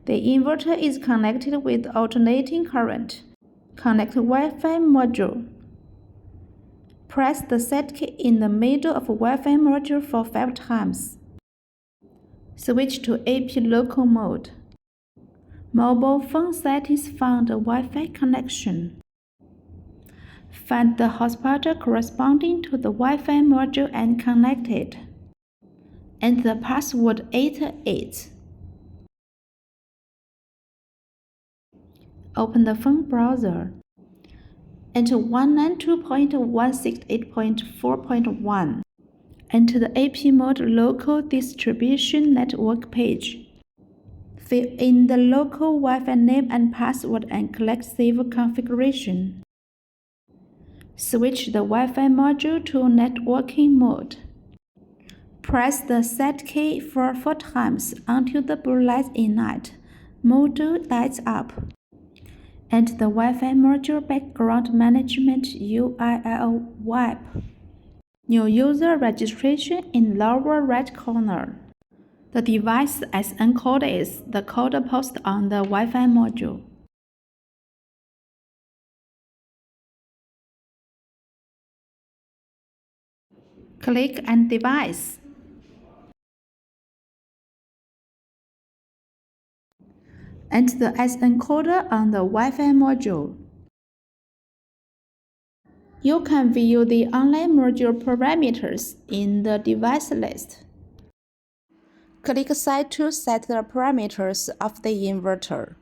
The inverter is connected with alternating current. Connect Wi-Fi module. Press the set key in the middle of Wi-Fi module for 5 times. Switch to AP local mode. Mobile phone settings found a Wi-Fi connection. Find the hotspot corresponding to the Wi-Fi module and connect it. Enter the password 88. Open the phone browser. Enter 192.168.4.1. Enter the AP mode local distribution network page. Fill in the local Wi-Fi name and password and click Save Configuration. Switch the Wi-Fi module to networking mode. Press the set key for 4 times until the blue light ignites. Module lights up. Enter the Wi-Fi module background management URL wipe. New user registration in lower right corner. The device as encoded is the code posted on the Wi-Fi module. Click on Device. Enter the as encoder on the Wi-Fi module. You can view the online module parameters in the device list. Click Site to set the parameters of the inverter.